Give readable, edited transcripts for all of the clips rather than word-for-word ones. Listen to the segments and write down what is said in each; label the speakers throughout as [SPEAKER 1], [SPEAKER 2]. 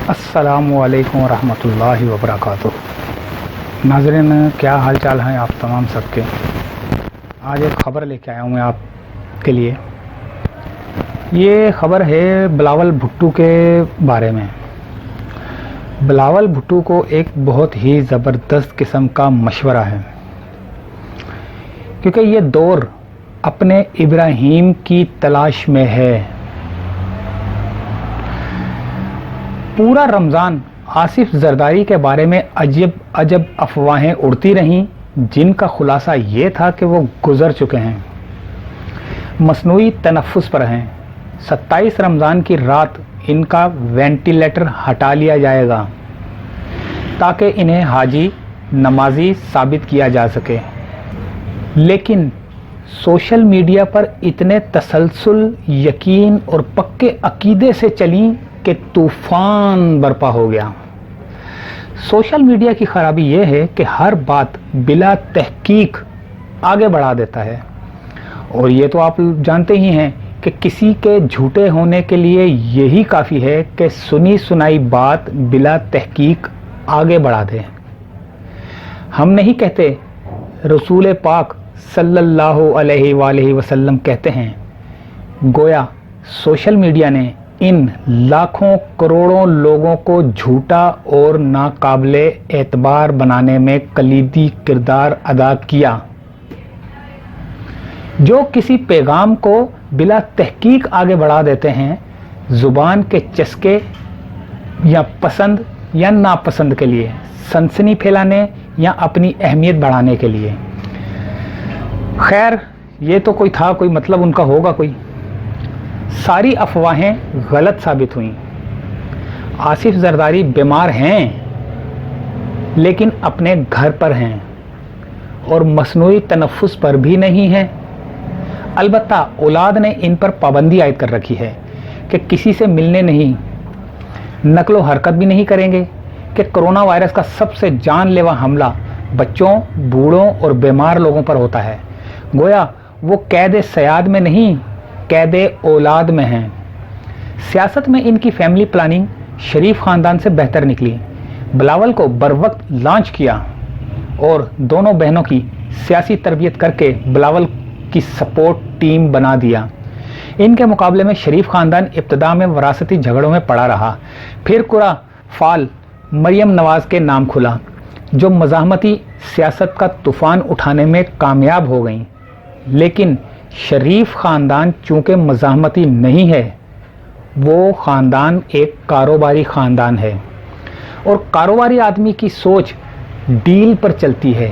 [SPEAKER 1] अस्सलामु अलैकुम वरहमतुल्लाहि वबरकातुह। नाज़रीन, क्या हाल चाल हैं आप तमाम सबके। आज एक ख़बर लेके आया हूँ मैं आपके लिए। ये ख़बर है बिलावल भुट्टो के बारे में। बिलावल भुट्टो को एक बहुत ही ज़बरदस्त किस्म का मशवरा है, क्योंकि ये दौर अपने इब्राहीम की तलाश में है। पूरा रमज़ान आसिफ जरदारी के बारे में अजब अफवाहें उड़ती रहीं, जिनका खुलासा ये था कि वो गुज़र चुके हैं, मसनूई तनफ़ुस पर हैं। 27 रमज़ान की रात इनका वेंटिलेटर हटा लिया जाएगा ताकि इन्हें हाजी नमाजी साबित किया जा सके। लेकिन सोशल मीडिया पर इतने तसलसल, यकीन और पक्के अकीदे से चली कि तूफ़ान बरपा हो गया। सोशल मीडिया की ख़राबी यह है कि हर बात बिला तहकीक आगे बढ़ा देता है, और ये तो आप जानते ही हैं कि किसी के झूठे होने के लिए यही काफ़ी है कि सुनी सुनाई बात बिला तहकीक आगे बढ़ा दे। हम नहीं कहते, रसूल पाक सल्लल्लाहु अलैहि वसल्लम कहते हैं। गोया सोशल मीडिया ने इन लाखों करोड़ों लोगों को झूठा और नाकाबिले एतबार बनाने में कलीदी किरदार अदा किया। जो किसी पैगाम को बिला तहकीक आगे बढ़ा देते हैं, ज़ुबान के चस्के या पसंद या नापसंद के लिए, सनसनी फैलाने या अपनी अहमियत बढ़ाने के लिए। खैर, ये तो कोई था, कोई मतलब उनका होगा कोई। सारी अफवाहें गलत साबित हुई। आसिफ जरदारी बीमार हैं, लेकिन अपने घर पर हैं और मसनूई तनफ़ुस पर भी नहीं हैं। अलबत्ता औलाद ने इन पर पाबंदी आयद कर रखी है कि किसी से मिलने नहीं, नकलो हरकत भी नहीं करेंगे, कि कोरोना वायरस का सबसे जानलेवा हमला बच्चों, बूढ़ों और बीमार लोगों पर होता है। गोया वो कैद सयाद में नहीं, कैद औलाद में हैं। सियासत में इनकी फैमिली प्लानिंग शरीफ ख़ानदान से बेहतर निकली। बिलावल को बरवक्त लॉन्च किया और दोनों बहनों की सियासी तरबियत करके बिलावल की सपोर्ट टीम बना दिया। इनके मुकाबले में शरीफ ख़ानदान इब्तदा में वरासती झगड़ों में पड़ा रहा। फिर कुरा फाल मरियम नवाज़ के नाम खुला, जो मज़ाहमती सियासत का तूफ़ान उठाने में कामयाब हो गई। लेकिन शरीफ ख़ानदान चूँकि मज़ाहमती नहीं है, वो ख़ानदान एक कारोबारी ख़ानदान है, और कारोबारी आदमी की सोच डील पर चलती है।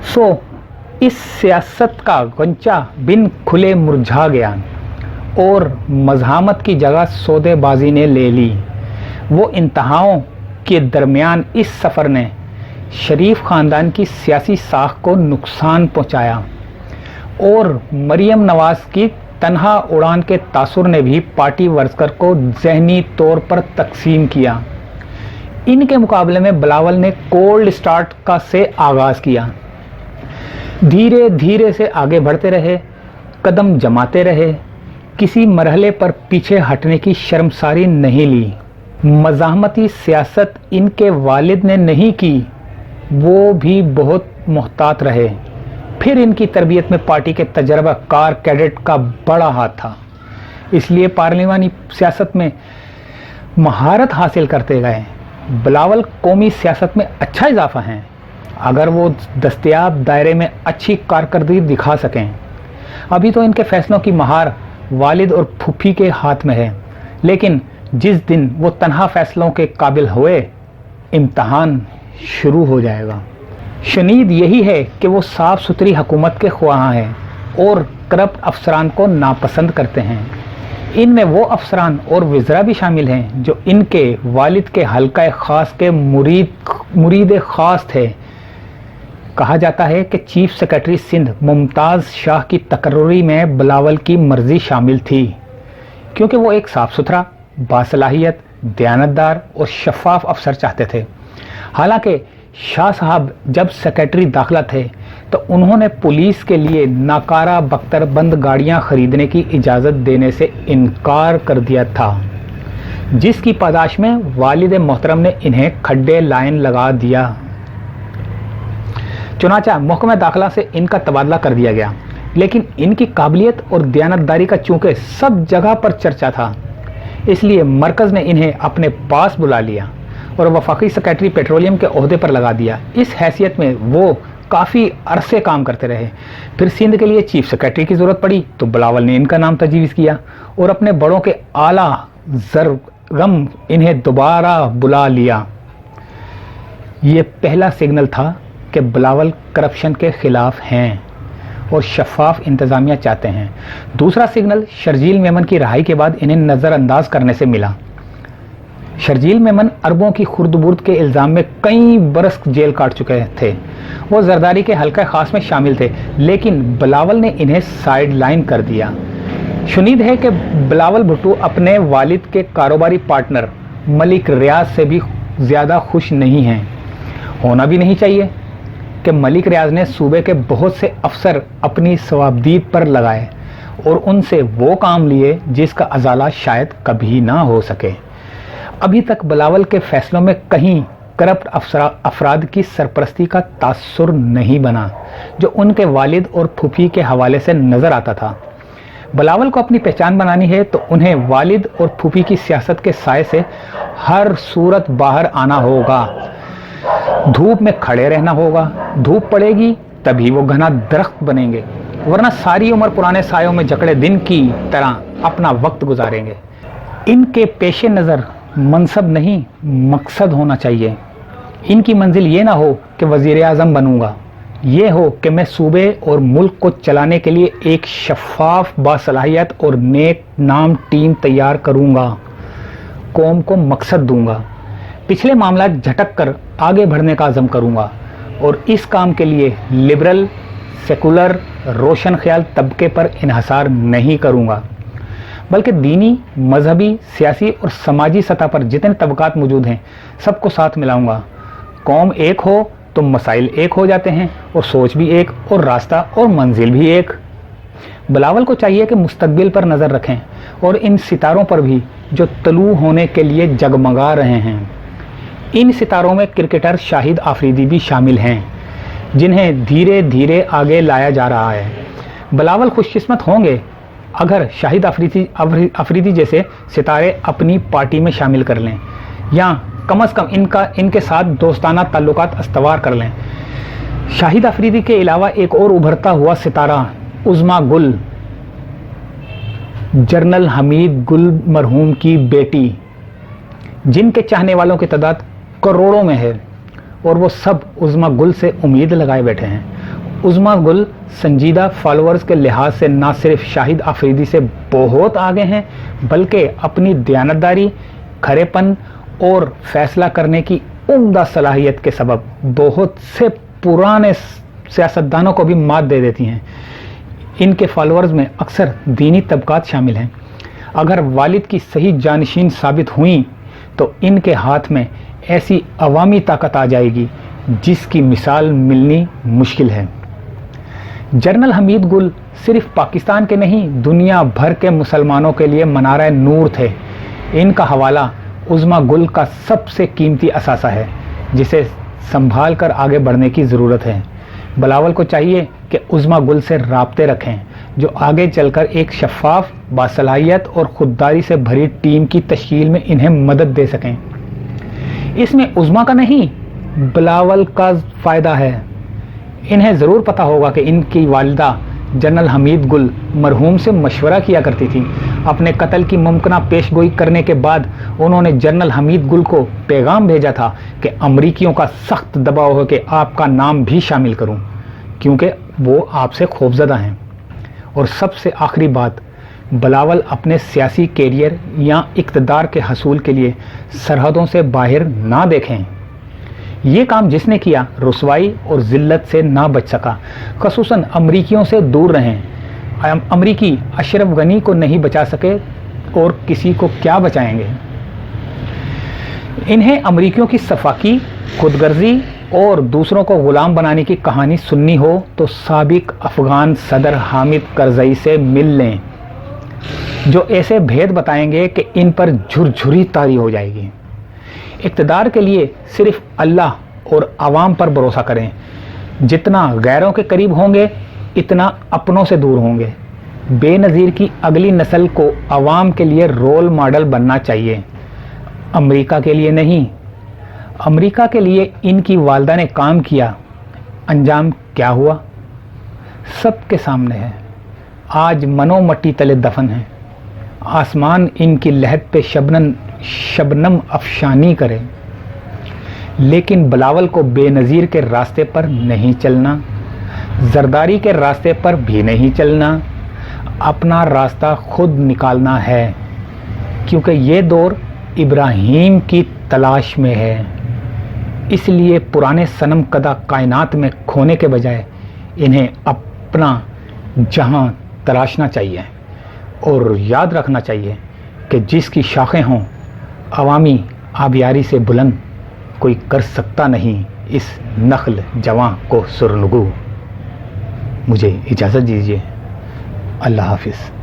[SPEAKER 1] सो इस सियासत का गंचा बिन खुले मुरझा गया और मज़ाहमत की जगह सौदेबाजी ने ले ली। वो इंतहाओं के दरमियान इस सफ़र ने शरीफ ख़ानदान की सियासी साख को नुकसान पहुँचाया, और मरियम नवाज़ की तन्हा उड़ान के तासुर ने भी पार्टी वर्कर को ज़हनी तौर पर तकसीम किया। इनके मुकाबले में बिलावल ने कोल्ड स्टार्ट का से आगाज़ किया। धीरे धीरे से आगे बढ़ते रहे, कदम जमाते रहे, किसी मरहले पर पीछे हटने की शर्मसारी नहीं ली। मज़ाहमती सियासत इनके वालिद ने नहीं की, वो भी बहुत मुहतात रहे। फिर इनकी तरबियत में पार्टी के तजर्बा कार कैडेट का बड़ा हाथ था, इसलिए पार्लिमानी सियासत में महारत हासिल करते गए। बिलावल कौमी सियासत में अच्छा इजाफा हैं, अगर वो दस्तयाब दायरे में अच्छी कारकर्दगी दिखा सकें। अभी तो इनके फैसलों की महार वालिद और फूफी के हाथ में है, लेकिन जिस दिन वो तन्हा फैसलों के काबिल हुए, इम्तहान शुरू हो जाएगा। शनीद यही है कि वो साफ़ सुथरी हुकूमत के ख्वाह हैं और करप्ट अफसरान को नापसंद करते हैं। इनमें वो अफसरान और वज़रा भी शामिल हैं जो इनके वालिद के हल्का ख़ास के मुरीद ख़ास थे। कहा जाता है कि चीफ सेक्रेटरी सिंध मुमताज़ शाह की तकर्री में बिलावल की मर्ज़ी शामिल थी, क्योंकि वो एक साफ़ सुथरा, बासलाहियत, दयानतदार और शफाफ अफसर चाहते थे। हालांकि शाह साहब जब सेक्रेटरी दाखिला थे तो उन्होंने पुलिस के लिए नाकारा बख्तरबंद गाड़ियां खरीदने की इजाज़त देने से इनकार कर दिया था, जिसकी पादाश में वालिद मोहतरम ने इन्हें खड्डे लाइन लगा दिया। चुनाचा महकमा दाखिला से इनका तबादला कर दिया गया, लेकिन इनकी काबिलियत और दयानतदारी का चूंकि सब जगह पर चर्चा था, इसलिए मरकज़ ने इन्हें अपने पास बुला लिया और वफाकी सेक्रेटरी पेट्रोलियम के ओहदे पर लगा दिया। इस हैसियत में वो काफ़ी अरसे काम करते रहे। फिर सिंध के लिए चीफ सेक्रेटरी की ज़रूरत पड़ी तो बिलावल ने इनका नाम तजवीज़ किया और अपने बड़ों के आला ज़रगम इन्हें दोबारा बुला लिया। ये पहला सिग्नल था कि बिलावल करप्शन के ख़िलाफ़ हैं और शफाफ इंतज़ामिया चाहते हैं। दूसरा सिग्नल शर्जील मेमन की रहाई के बाद इन्हें नज़रअंदाज करने से मिला। शर्जील मेमन अरबों की खुर्द-बुर्द के इल्ज़ाम में कई बरस जेल काट चुके थे। वो जरदारी के हल्का ख़ास में शामिल थे, लेकिन बिलावल ने इन्हें साइड लाइन कर दिया। शुनीद है कि बिलावल भुट्टो अपने वालिद के कारोबारी पार्टनर मलिक रियाज से भी ज़्यादा खुश नहीं हैं। होना भी नहीं चाहिए कि मलिक रियाज ने सूबे के बहुत से अफसर अपनी सवाबदीद पर लगाए और उनसे वो काम लिए जिसका अजाला शायद कभी ना हो सके। अभी तक बिलावल के फैसलों में कहीं करप्ट अफराद की सरपरस्ती का तासुर नहीं बना, जो उनके वालिद और फूफी के हवाले से नज़र आता था। बिलावल को अपनी पहचान बनानी है तो उन्हें वालिद और फूफी की सियासत के साए से हर सूरत बाहर आना होगा। धूप में खड़े रहना होगा, धूप पड़ेगी तभी वो घना दरख्त बनेंगे, वरना सारी उम्र पुराने सायों में जकड़े दिन की तरह अपना वक्त गुजारेंगे। इनके पेशे नज़र मनसब नहीं मकसद होना चाहिए। इनकी मंजिल ये ना हो कि वज़ीर आज़म बनूंगा, ये हो कि मैं सूबे और मुल्क को चलाने के लिए एक शफाफ बासलाहियत और नेक नाम टीम तैयार करूंगा, कौम को मकसद दूंगा, पिछले मामला झटक कर आगे बढ़ने का अज़म करूंगा और इस काम के लिए लिबरल, सेकुलर, रोशन ख्याल तबके पर इन्हसार नहीं करूंगा, बल्कि दीनी, मजहबी, सियासी और समाजी सतह पर जितने तबकात मौजूद हैं सबको साथ मिलाऊंगा। कौम एक हो तो मसाइल एक हो जाते हैं और सोच भी एक और रास्ता और मंजिल भी एक। बिलावल को चाहिए कि मुस्तकबिल पर नज़र रखें और इन सितारों पर भी जो तलू होने के लिए जगमगा रहे हैं। इन सितारों में क्रिकेटर शाहिद आफरीदी भी शामिल हैं, जिन्हें धीरे धीरे आगे लाया जा रहा है। बिलावल खुशकिस्मत होंगे अगर शाहिद आफरीदी जैसे सितारे अपनी पार्टी में शामिल कर लें या कम अज़ कम इनके साथ दोस्ताना ताल्लुकात अस्तवार कर लें। शाहिद आफरीदी के अलावा एक और उभरता हुआ सितारा उज़्मा गुल, जनरल हमीद गुल मरहूम की बेटी, जिनके चाहने वालों की तादाद करोड़ों में है और वो सब उज़्मा गुल से उम्मीद लगाए बैठे हैं। उज़्मा गुल संजीदा फॉलोअर्स के लिहाज से ना सिर्फ शाहिद आफरीदी से बहुत आगे हैं, बल्कि अपनी दयानतदारी, खरेपन और फैसला करने की उम्दा सलाहियत के सबब बहुत से पुराने सियासतदानों को भी मात दे देती हैं। इनके फॉलोअर्स में अक्सर दीनी तबकात शामिल हैं। अगर वालिद की सही जानशीन साबित हुई तो इनके हाथ में ऐसी अवामी ताकत आ जाएगी जिसकी मिसाल मिलनी मुश्किल है। जनरल हमीद गुल सिर्फ पाकिस्तान के नहीं, दुनिया भर के मुसलमानों के लिए मनारा नूर थे। इनका हवाला उज़्मा गुल का सबसे कीमती असासा है, जिसे संभाल कर आगे बढ़ने की ज़रूरत है। बिलावल को चाहिए कि उज़्मा गुल से राब्ते रखें, जो आगे चलकर एक शफाफ, बासलाहियत और खुददारी से भरी टीम की तश्कील में इन्हें मदद दे सकें। इसमें उज़्मा का नहीं, बिलावल का फ़ायदा है। इन्हें ज़रूर पता होगा कि इनकी वालिदा जनरल हमीद गुल मरहूम से मशवरा किया करती थी। अपने कत्ल की मुमकिना पेशगोई करने के बाद उन्होंने जनरल हमीद गुल को पैगाम भेजा था कि अमरीकियों का सख्त दबाव है कि आपका नाम भी शामिल करूं, क्योंकि वो आपसे खौफजदा हैं। और सबसे आखिरी बात, बिलावल अपने सियासी कैरियर या इक़्तिदार के हसूल के लिए सरहदों से बाहर ना देखें। ये काम जिसने किया रुसवाई और ज़िल्लत से ना बच सका। ख़ुसूसन अमरीकियों से दूर रहें। अमरीकी अशरफ गनी को नहीं बचा सके और किसी को क्या बचाएंगे। इन्हें अमरीकियों की सफाकी, खुदगर्जी और दूसरों को गुलाम बनाने की कहानी सुननी हो तो साबिक अफ़गान सदर हामिद करज़ई से मिल लें। जो ऐसे भेद बताएंगे कि इन पर झुरझुरी तारी हो जाएगी। इक़्तिदार के लिए सिर्फ अल्लाह और आवाम पर भरोसा करें। जितना गैरों के करीब होंगे इतना अपनों से दूर होंगे। बेनज़ीर की अगली नस्ल को आवाम के लिए रोल मॉडल बनना चाहिए, अमेरिका के लिए नहीं। अमेरिका के लिए इनकी वालदा ने काम किया, अंजाम क्या हुआ सबके सामने है। आज मनो मट्टी तले दफन है। आसमान इनकी लहद पे शबनम अफशानी करे, लेकिन बिलावल को बेनज़ीर के रास्ते पर नहीं चलना, जरदारी के रास्ते पर भी नहीं चलना, अपना रास्ता खुद निकालना है, क्योंकि ये दौर इब्राहीम की तलाश में है। इसलिए पुराने सनम कदा कायनात में खोने के बजाय इन्हें अपना जहां तलाशना चाहिए और याद रखना चाहिए कि जिसकी शाखें हों अवामी आबियारी से बुलंद कोई कर सकता नहीं इस नख्ल जवां को सुरनगू। मुझे इजाज़त दीजिए। अल्लाह हाफिज़।